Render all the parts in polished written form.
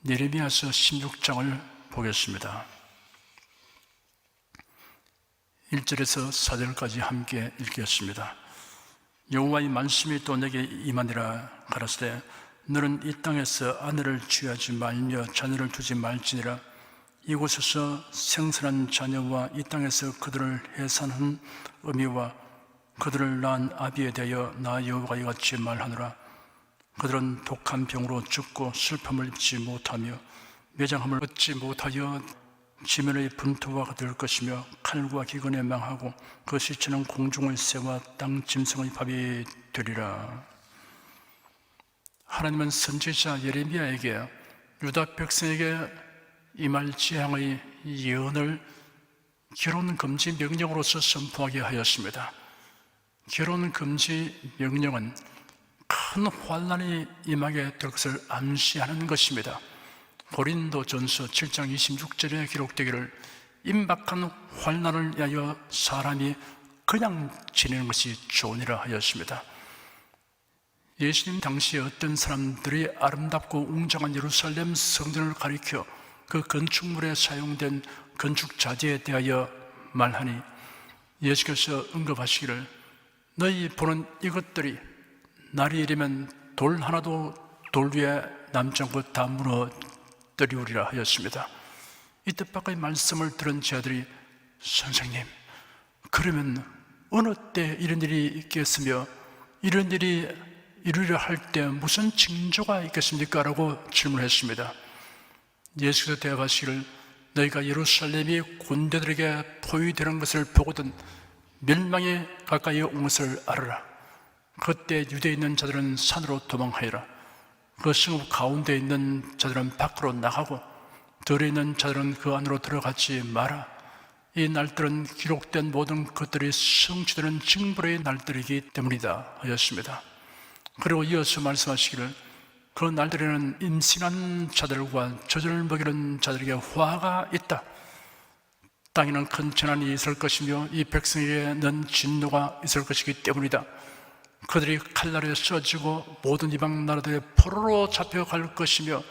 예레미야서 16장을 보겠습니다. 1절에서 4절까지 함께 읽겠습니다. 여호와의 말씀이 또 내게 임하니라. 가라사대 너는 이 땅에서 아내를 취하지 말며 자녀를 두지 말지니라. 이곳에서 생선한 자녀와 이 땅에서 그들을 해산한 어미와 그들을 낳은 아비에 대하여 나 여호와가 이같이 말하노라. 그들은 독한 병으로 죽고 슬픔을 입지 못하며 매장함을 얻지 못하여 지면의 분투가 될 것이며 칼과 기근에 망하고 그 시체는 공중의 새와 땅 짐승의 밥이 되리라. 하나님은 선지자 예레미야에게 유다 백성에게 임할 재앙의 예언을 결혼 금지 명령으로서 선포하게 하였습니다. 결혼 금지 명령은 큰 환난이 임하게 될 것을 암시하는 것입니다. 고린도전서 7장 26절에 기록되기를 임박한 환난을 위하여 사람이 그냥 지내는 것이 좋으니라 하였습니다. 예수님 당시에 어떤 사람들이 아름답고 웅장한 예루살렘 성전을 가리켜 그 건축물에 사용된 건축 자재에 대하여 말하니 예수께서 언급하시기를 너희 보는 이것들이 날이 이르면 돌 하나도 돌 위에 남지 않고 다 무너뜨리우리라 하였습니다. 이 뜻밖의 말씀을 들은 제자들이 선생님, 그러면 어느 때 이런 일이 있겠으며 이런 일이 이루려 할 때 무슨 징조가 있겠습니까? 라고 질문했습니다. 예수께서 대답하시기를 너희가 예루살렘이 군대들에게 포위되는 것을 보거든 멸망에 가까이 온 것을 알아라. 그때 유대에 있는 자들은 산으로 도망하여라. 그 성읍 가운데 있는 자들은 밖으로 나가고 들에 있는 자들은 그 안으로 들어가지 마라. 이 날들은 기록된 모든 것들이 성취되는 징벌의 날들이기 때문이다 하였습니다. 그리고 이어서 말씀하시기를 그 날들에는 임신한 자들과 젖을 먹이는 자들에게 화가 있다. 땅에는 큰 재난이 있을 것이며 이 백성에게는 진노가 있을 것이기 때문이다. 그들이 칼날에 쏘지고 모든 이방 나라들의 포로로 잡혀갈 것이며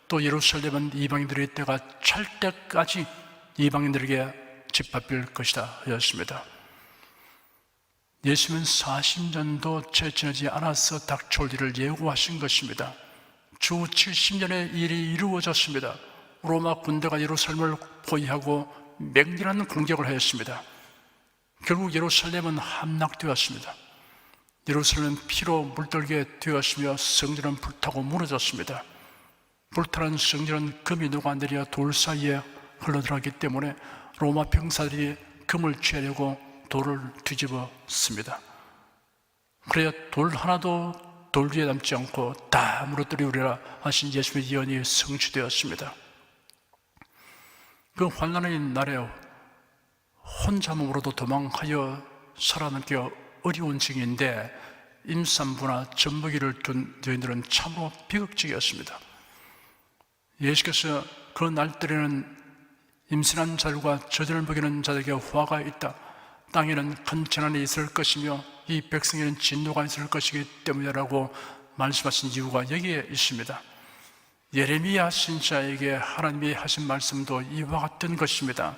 또 예루살렘은 이방인들의 때가 찰 때까지 이방인들에게 짓밟힐 것이다 하였습니다. 예수님은 40년도 채 지나지 않아서 닥쳐올 일을 예고하신 것입니다. 주 70년의 일이 이루어졌습니다. 로마 군대가 예루살렘을 포위하고 맹렬한 공격을 하였습니다. 결국 예루살렘은 함락되었습니다. 예루살렘은 피로 물들게 되었으며 성전은 불타고 무너졌습니다. 불타는 성전은 금이 녹아내려 돌 사이에 흘러들어가기 때문에 로마 병사들이 금을 취하려고 돌을 뒤집었습니다. 그래야 돌 하나도 돌 위에 남지 않고 다 무너뜨리우리라 하신 예수의 예언이 성취되었습니다. 그 환난의 날에 혼자 몸으로도 도망하여 살아남기 어려운 징인데 임산부나 젖먹이를 둔 여인들은 참으로 비극적이었습니다. 예수께서 그 날들에는 임신한 자들과 젖을 먹이는 자들에게 화가 있다. 땅에는 큰 재난이 있을 것이며 이 백성에는 진노가 있을 것이기 때문이라고 말씀하신 이유가 여기에 있습니다. 예레미야 신자에게 하나님이 하신 말씀도 이와 같은 것입니다.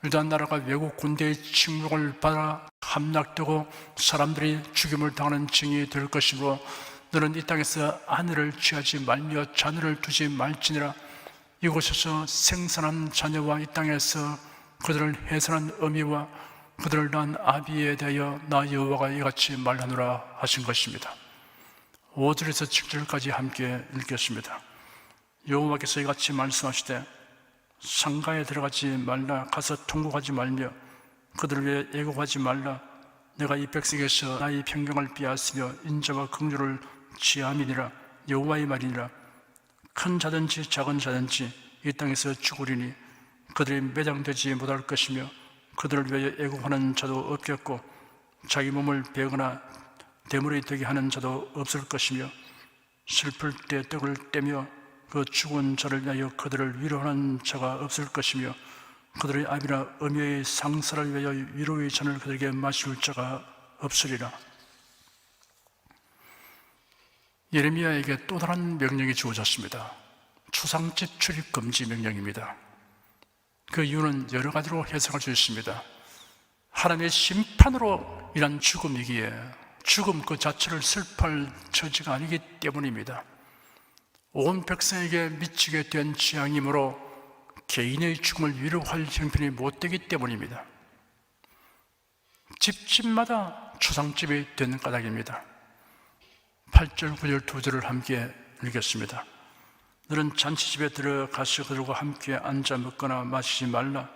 유다 나라가 외국 군대의 침묵을 받아 함락되고 사람들이 죽임을 당하는 징이 될 것이므로 너는 이 땅에서 아내를 취하지 말며 자녀를 두지 말지니라. 이곳에서 생산한 자녀와 이 땅에서 그들을 해산한 어미와 그들을 낳은 아비에 대하여 나 여호와가 이같이 말하노라 하신 것입니다. 5절에서 7절까지 함께 읽겠습니다. 여호와께서 이같이 말씀하시되 상가에 들어가지 말라. 가서 통곡하지 말며 그들을 위해 애곡하지 말라. 내가 이 백성에서 나의 평강을 빼앗으며 인자와 긍휼을 취함이니라. 여호와의 말이니라. 큰 자든지 작은 자든지 이 땅에서 죽으리니 그들이 매장되지 못할 것이며 그들을 위하여 애곡하는 자도 없겠고 자기 몸을 베거나 대물이 되게 하는 자도 없을 것이며 슬플 때 떡을 떼며 그 죽은 자를 위하여 그들을 위로하는 자가 없을 것이며 그들의 아비나 어미의 상사를 위하여 위로의 잔을 그들에게 마실 자가 없으리라. 예레미야에게 또 다른 명령이 주어졌습니다. 초상집 출입 금지 명령입니다. 그 이유는 여러 가지로 해석할 수 있습니다. 하나님의 심판으로 인한 죽음이기에 죽음 그 자체를 슬퍼할 처지가 아니기 때문입니다. 온 백성에게 미치게 된 재앙이므로 개인의 죽음을 위로할 형편이 못되기 때문입니다. 집집마다 초상집이 되는 까닭입니다. 8절, 9절 두 절을 함께 읽겠습니다. 너는 잔치집에 들어가서 그들과 함께 앉아 먹거나 마시지 말라.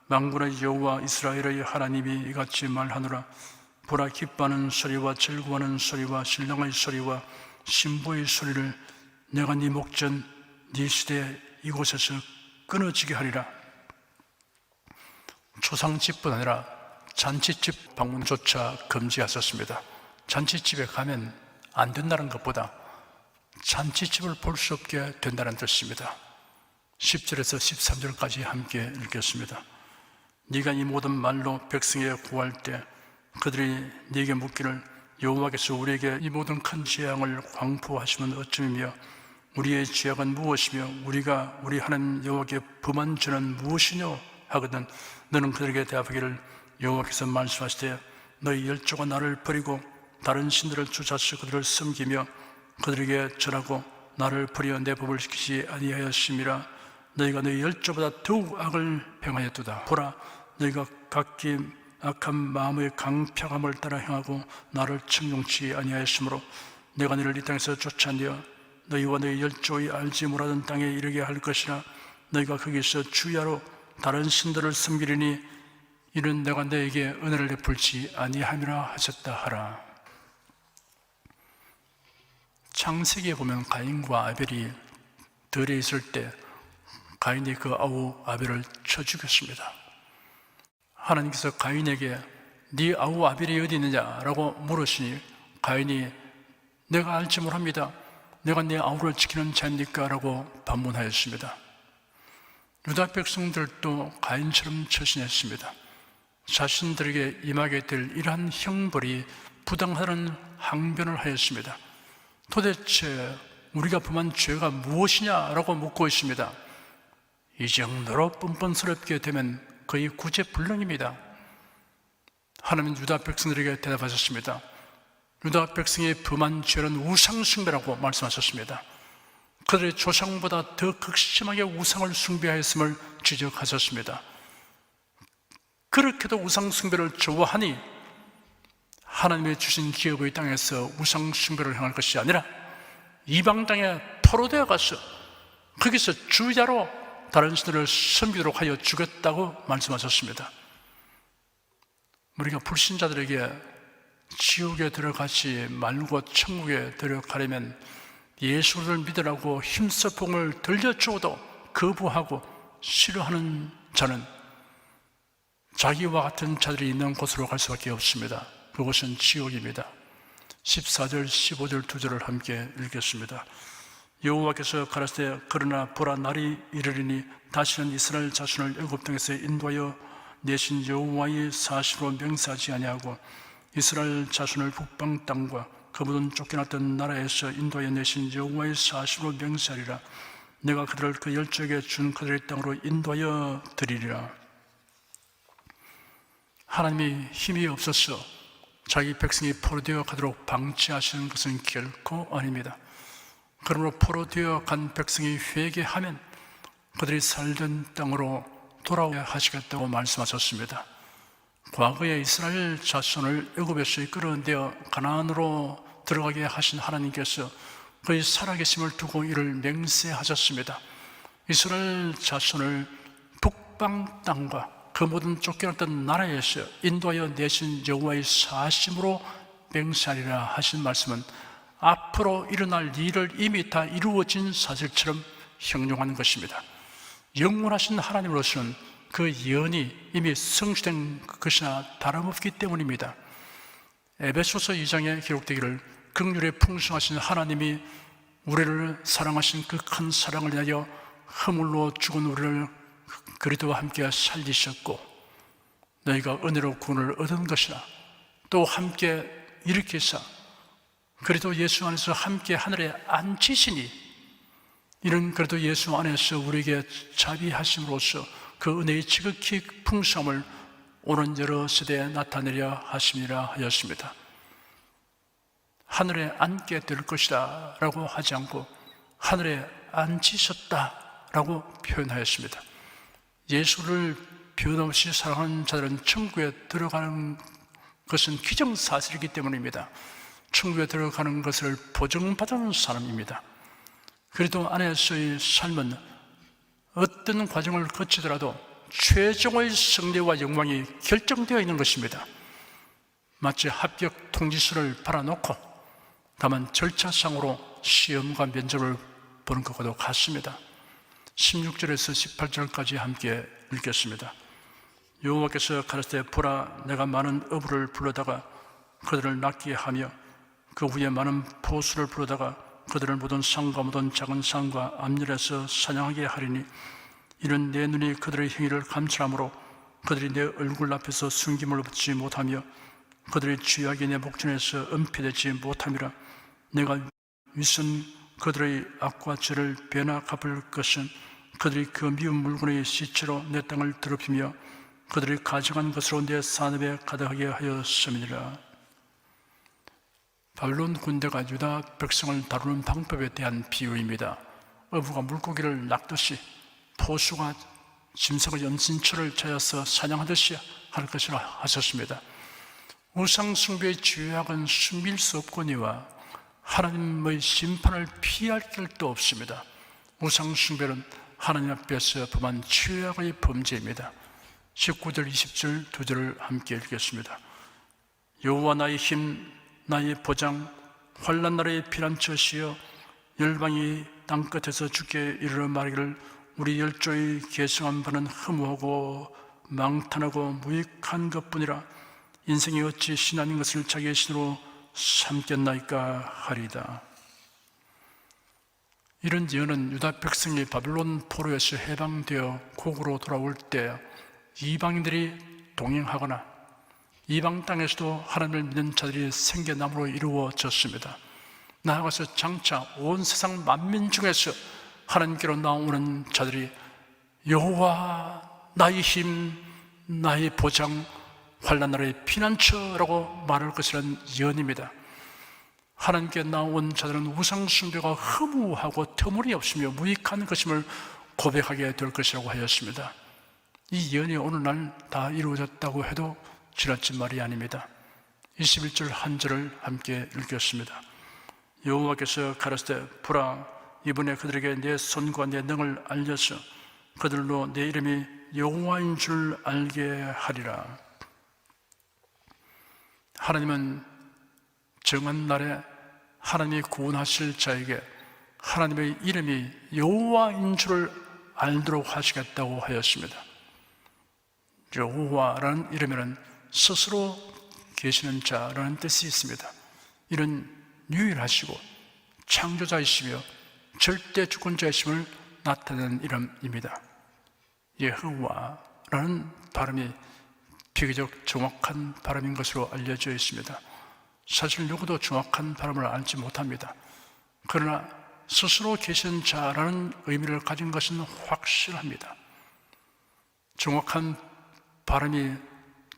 만군의 여호와 이스라엘의 하나님이 이같이 말하노라. 보라, 기뻐하는 소리와 즐거워하는 소리와 신랑의 소리와 신부의 소리를 내가 네 목전 네 시대 이곳에서 끊어지게 하리라. 초상집뿐 아니라 잔치집 방문조차 금지하셨습니다. 잔치집에 가면 안 된다는 것보다 잔치집을 볼 수 없게 된다는 뜻입니다. 10절에서 13절까지 함께 읽겠습니다. 네가 이 모든 말로 백성에게 구할 때 그들이 네게 묻기를 여호와께서 우리에게 이 모든 큰 재앙을 광포하시면 어찌며 우리의 죄악은 무엇이며 우리가 우리 하나님 여호와께 범한 죄는 무엇이뇨 하거든 너는 그들에게 대답하기를 여호와께서 말씀하시되 너희 열조가 나를 버리고 다른 신들을 쫓아서 그들을 섬기며 그들에게 절하고 나를 버려 내 법을 지키지 아니하였음이라. 너희가 너희 열조보다 더욱 악을 행하였도다. 보라, 너희가 각기 악한 마음의 강팍함을 따라 행하고 나를 청종치 아니하였으므로 내가 너희를 이 땅에서 쫓아내어 너희와 너희 열조의 알지 못하던 땅에 이르게 할 것이라. 너희가 거기서 주야로 다른 신들을 섬기리니 이는 내가 너에게 은혜를 베풀지 아니함이라 하셨다 하라. 창세기에 보면 가인과 아벨이 들에 있을 때 가인이 그 아우 아벨을 쳐 죽였습니다. 하나님께서 가인에게 네 아우 아벨이 어디 있느냐라고 물으시니 가인이 내가 알지 못합니다. 내가 내 아우를 지키는 자입니까? 라고 반문하였습니다. 유다 백성들도 가인처럼 처신했습니다. 자신들에게 임하게 될 이러한 형벌이 부당하다는 항변을 하였습니다. 도대체 우리가 범한 죄가 무엇이냐라고 묻고 있습니다. 이 정도로 뻔뻔스럽게 되면 거의 구제불능입니다. 하나님은 유다 백성들에게 대답하셨습니다. 유다 백성의 범한 죄는 우상숭배라고 말씀하셨습니다. 그들의 조상보다 더 극심하게 우상을 숭배하였음을 지적하셨습니다. 그렇게도 우상숭배를 좋아하니 하나님의 주신 기업의 땅에서 우상숭배를 행할 것이 아니라 이방 땅에 포로되어 가서 거기서 주야로 다른 신들을 섬기도록 하여 주겠다고 말씀하셨습니다. 우리가 불신자들에게 지옥에 들어가지 말고 천국에 들어가려면 예수를 믿으라고 힘써 복음을 들려주어도 거부하고 싫어하는 자는 자기와 같은 자들이 있는 곳으로 갈 수밖에 없습니다. 그곳은 지옥입니다. 14절, 15절 두 절을 함께 읽겠습니다. 여호와께서 가라사대 그러나 보라 날이 이르리니 다시는 이스라엘 자손을 애굽 땅에서 인도하여 내신 여호와의 사시로 명세하지 아니하고 이스라엘 자손을 북방 땅과 그 모든 쫓겨났던 나라에서 인도하여 내신 여호와의 사시로 명세하리라. 내가 그들을 그 열조에게 준 그들의 땅으로 인도하여 드리리라. 하나님이 힘이 없어서 자기 백성이 포로되어 가도록 방치하시는 것은 결코 아닙니다. 그러므로 포로되어 간 백성이 회개하면 그들이 살던 땅으로 돌아오게 하시겠다고 말씀하셨습니다. 과거에 이스라엘 자손을 애굽에서 이끌어내어 가나안으로 들어가게 하신 하나님께서 그의 살아계심을 두고 이를 맹세하셨습니다. 이스라엘 자손을 북방 땅과 그 모든 쫓겨났던 나라에서 인도하여 내신 여호와의 사심으로 맹세하리라 하신 말씀은 앞으로 일어날 일을 이미 다 이루어진 사실처럼 형용하는 것입니다. 영원하신 하나님으로서는 그 예언이 이미 성취된 것이나 다름없기 때문입니다. 에베소서 2장에 기록되기를 긍휼에 풍성하신 하나님이 우리를 사랑하신 그 큰 사랑을 위하여 허물로 죽은 우리를 그리스도와 함께 살리셨고 너희가 은혜로 구원을 얻은 것이나 또 함께 일으키사 그리스도 예수 안에서 함께 하늘에 앉히시니 이런 그래도 예수 안에서 우리에게 자비하심으로써 그 은혜의 지극히 풍성함을 오는 여러 세대에 나타내려 하심이라 하였습니다. 하늘에 앉게 될 것이다 라고 하지 않고 하늘에 앉으셨다 라고 표현하였습니다. 예수를 변함없이 사랑하는 자들은 천국에 들어가는 것은 기정사실이기 때문입니다. 천국에 들어가는 것을 보증받은 사람입니다. 그래도 안에서의 삶은 어떤 과정을 거치더라도 최종의 승리와 영광이 결정되어 있는 것입니다. 마치 합격 통지서를 팔아놓고 다만 절차상으로 시험과 면접을 보는 것과도 같습니다. 16절에서 18절까지 함께 읽겠습니다. 여호와께서 가라사대 보라, 내가 많은 어부를 불러다가 그들을 낚게 하며 그 후에 많은 포수를 불러다가 그들을 모든 산과 모든 작은 산과 앞열에서 사냥하게 하리니 이는 내 눈이 그들의 행위를 감찰함으로 그들이 내 얼굴 앞에서 숨김을 붙지 못하며 그들의 죄악이 내 목전에서 은폐되지 못함이라. 내가 윗선 그들의 악과 죄를 배나 갚을 것은 그들이 그 미운 물건의 시체로 내 땅을 더럽히며 그들이 가져간 것으로 내 산업에 가득하게 하였음이니라. 바벨론 군대가 유다 백성을 다루는 방법에 대한 비유입니다. 어부가 물고기를 낚듯이 포수가 짐승의 연신처를 찾아서 사냥하듯이 할 것이라 하셨습니다. 우상숭배의 죄악은 숨길 수 없거니와 하나님의 심판을 피할 길도 없습니다. 우상숭배는 하나님 앞에서 범한 죄악의 범죄입니다. 19절 20절 두 절을 함께 읽겠습니다. 여호와 나의 힘, 나의 보장, 환난 날의 피난처시여 열방이 땅끝에서 주께 이르러 말하기를 우리 열조의 계승한 바는 허무하고 망탄하고 무익한 것뿐이라. 인생이 어찌 신 아닌 것을 자기의 신으로 삼겠나이까 하리다. 이런 예언은 유다 백성이 바벨론 포로에서 해방되어 고국으로 돌아올 때 이방인들이 동행하거나 이방 땅에서도 하나님을 믿는 자들이 생겨남으로 이루어졌습니다. 나아가서 장차 온 세상 만민 중에서 하나님께로 나오는 자들이 여호와 나의 힘, 나의 보장, 환난 날의 피난처라고 말할 것이라는 예언입니다. 하나님께 나온 자들은 우상 숭배가 허무하고 터무니없으며 무익한 것임을 고백하게 될 것이라고 하였습니다. 이 예언이 오늘날 다 이루어졌다고 해도 지나친 말이 아닙니다. 21절 한 절을 함께 읽겠습니다. 여호와께서 가라사대 보라, 이번에 그들에게 내 손과 내 능을 알려서 그들로 내 이름이 여호와인 줄 알게 하리라. 하나님은 정한 날에 하나님이 구원하실 자에게 하나님의 이름이 여호와인 줄을 알도록 하시겠다고 하였습니다. 여호와라는 이름에는 스스로 계시는 자라는 뜻이 있습니다. 이는 유일하시고 창조자이시며 절대 주권자이심을 나타내는 이름입니다. 여호와라는 발음이 비교적 정확한 발음인 것으로 알려져 있습니다. 사실 누구도 정확한 발음을 알지 못합니다. 그러나 스스로 계신 자라는 의미를 가진 것은 확실합니다. 정확한 발음이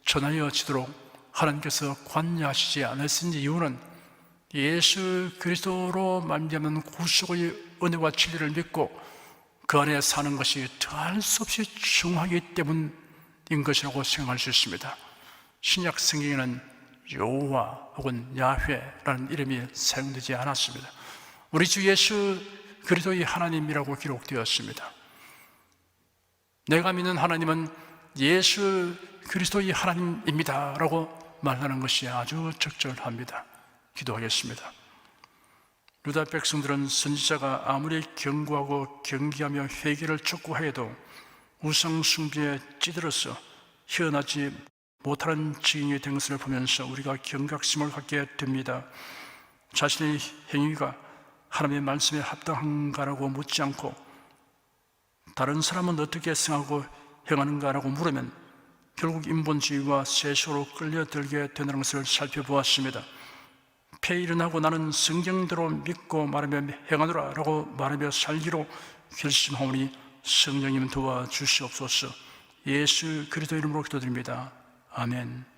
전하여지도록 하나님께서 관여하시지 않으신 이유는 예수 그리스도로 말미암은 구속의 은혜와 진리를 믿고 그 안에 사는 것이 더할 수 없이 중요하기 때문인 것이라고 생각할 수 있습니다. 신약 성경에는 여호와 혹은 야훼라는 이름이 사용되지 않았습니다. 우리 주 예수 그리스도의 하나님이라고 기록되었습니다. 내가 믿는 하나님은 예수 그리스도의 하나님입니다 라고 말하는 것이 아주 적절합니다. 기도하겠습니다. 유다 백성들은 선지자가 아무리 경고하고 경계하며 회개를 촉구해도 우상 숭배에 찌들어서 헤어나지 못하는 지경이 된 것을 보면서 우리가 경각심을 갖게 됩니다. 자신의 행위가 하나님의 말씀에 합당한가라고 묻지 않고 다른 사람은 어떻게 생각하고 행하는가라고 물으면 결국 인본주의와 세속으로 끌려들게 되는 것을 살펴보았습니다. 이렇게 일어나고 나는 성경대로 믿고 말하며 행하노라 라고 말하며 살기로 결심하오니 성령님 도와주시옵소서. 예수 그리스도 이름으로 기도드립니다. 아멘.